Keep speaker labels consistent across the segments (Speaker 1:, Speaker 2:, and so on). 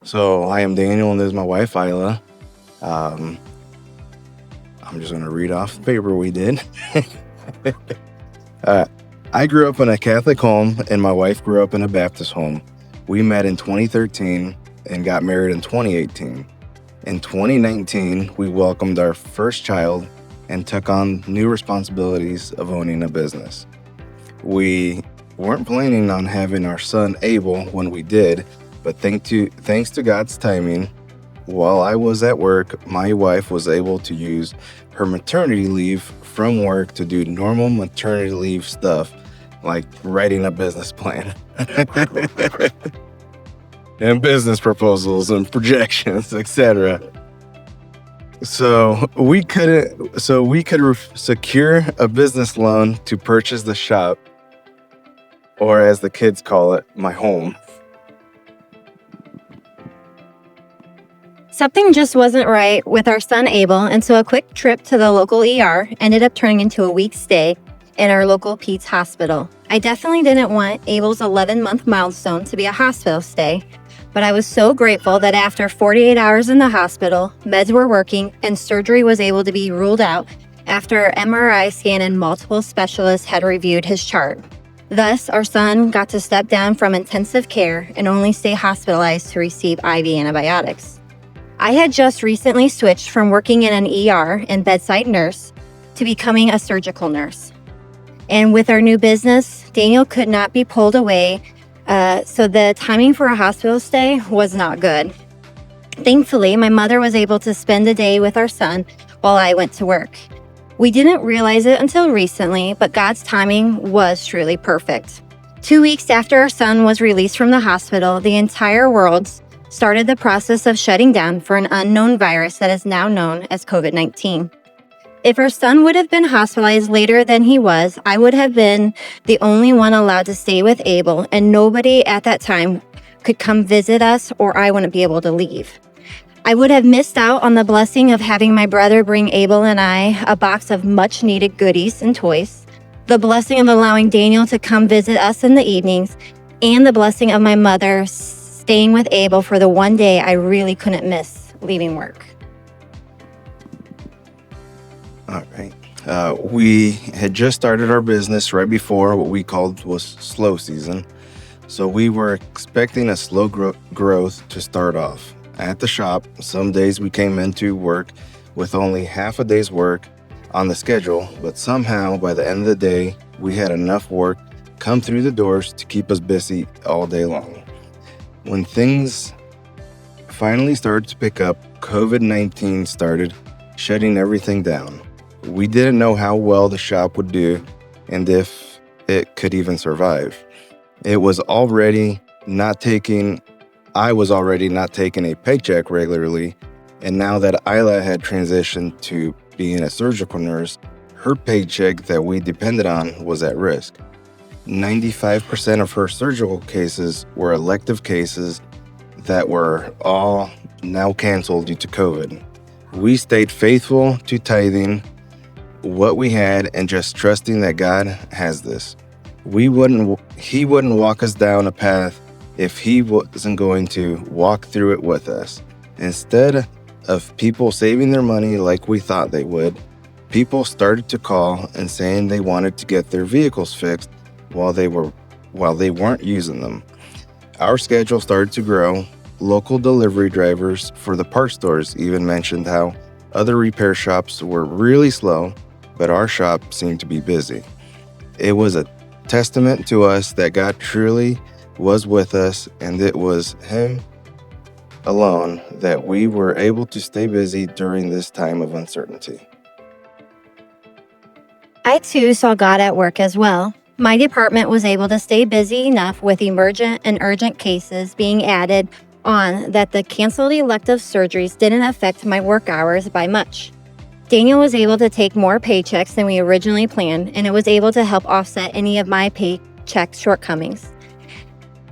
Speaker 1: So I am Daniel, and this is my wife, Isla. Um, I'm just going to read off the paper we did. uh, I grew up in a Catholic home, and my wife grew up in a Baptist home. We met in 2013 and got married in 2018. In 2019, we welcomed our first child and took on new responsibilities of owning a business. We weren't planning on having our son Abel when we did, but thanks to God's timing, while I was at work, my wife was able to use her maternity leave from work to do normal maternity leave stuff, like writing a business plan and business proposals and projections, etc. So we could secure a business loan to purchase the shop, or as the kids call it, my home.
Speaker 2: Something just wasn't right with our son Abel, and so a quick trip to the local ER ended up turning into a week's stay in our local Pete's hospital. I definitely didn't want Abel's 11-month milestone to be a hospital stay, but I was so grateful that after 48 hours in the hospital, meds were working and surgery was able to be ruled out after MRI scan and multiple specialists had reviewed his chart. Thus, our son got to step down from intensive care and only stay hospitalized to receive IV antibiotics. I had just recently switched from working in an ER and bedside nurse to becoming a surgical nurse. And with our new business, Daniel could not be pulled away, so the timing for a hospital stay was not good. Thankfully, my mother was able to spend the day with our son while I went to work. We didn't realize it until recently, but God's timing was truly perfect. 2 weeks after our son was released from the hospital, the entire world started the process of shutting down for an unknown virus that is now known as COVID-19. If our son would have been hospitalized later than he was, I would have been the only one allowed to stay with Abel, and nobody at that time could come visit us, or I wouldn't be able to leave. I would have missed out on the blessing of having my brother bring Abel and I a box of much-needed goodies and toys, the blessing of allowing Daniel to come visit us in the evenings, and the blessing of my mother staying with Abel for the one day I really couldn't miss leaving work.
Speaker 1: All right. We had just started our business right before what we called was slow season. So we were expecting a slow growth to start off. At the shop, some days we came into work with only half a day's work on the schedule, but somehow by the end of the day, we had enough work come through the doors to keep us busy all day long. When things finally started to pick up, COVID-19 started shutting everything down. We didn't know how well the shop would do and if it could even survive. I was already not taking a paycheck regularly, and now that Isla had transitioned to being a surgical nurse, her paycheck that we depended on was at risk. 95% of her surgical cases were elective cases that were all now canceled due to COVID. We stayed faithful to tithing what we had and just trusting that God has this. He wouldn't walk us down a path if he wasn't going to walk through it with us. Instead of people saving their money like we thought they would, people started to call and saying they wanted to get their vehicles fixed while they weren't using them. Our schedule started to grow. Local delivery drivers for the parts stores even mentioned how other repair shops were really slow, but our shop seemed to be busy. It was a testament to us that God truly was with us, and it was Him alone that we were able to stay busy during this time of uncertainty.
Speaker 2: I too saw God at work as well. My department was able to stay busy enough with emergent and urgent cases being added on that the canceled elective surgeries didn't affect my work hours by much. Daniel was able to take more paychecks than we originally planned, and it was able to help offset any of my paycheck shortcomings.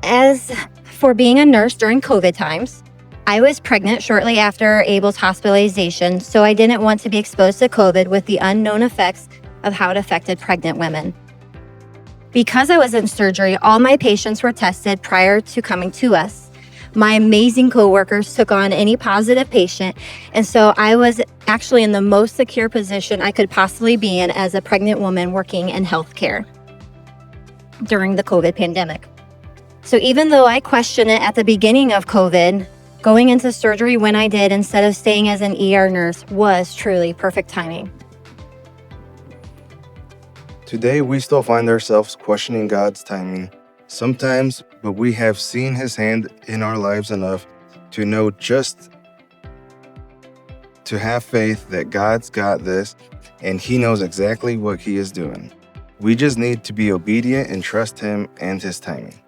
Speaker 2: As for being a nurse during COVID times, I was pregnant shortly after Abel's hospitalization, so I didn't want to be exposed to COVID with the unknown effects of how it affected pregnant women. Because I was in surgery, all my patients were tested prior to coming to us. My amazing coworkers took on any positive patient, and so I was actually in the most secure position I could possibly be in as a pregnant woman working in healthcare during the COVID pandemic. So even though I questioned it at the beginning of COVID, going into surgery when I did instead of staying as an ER nurse was truly perfect timing.
Speaker 1: Today, we still find ourselves questioning God's timing sometimes, but we have seen His hand in our lives enough to know just to have faith that God's got this and He knows exactly what He is doing. We just need to be obedient and trust Him and His timing.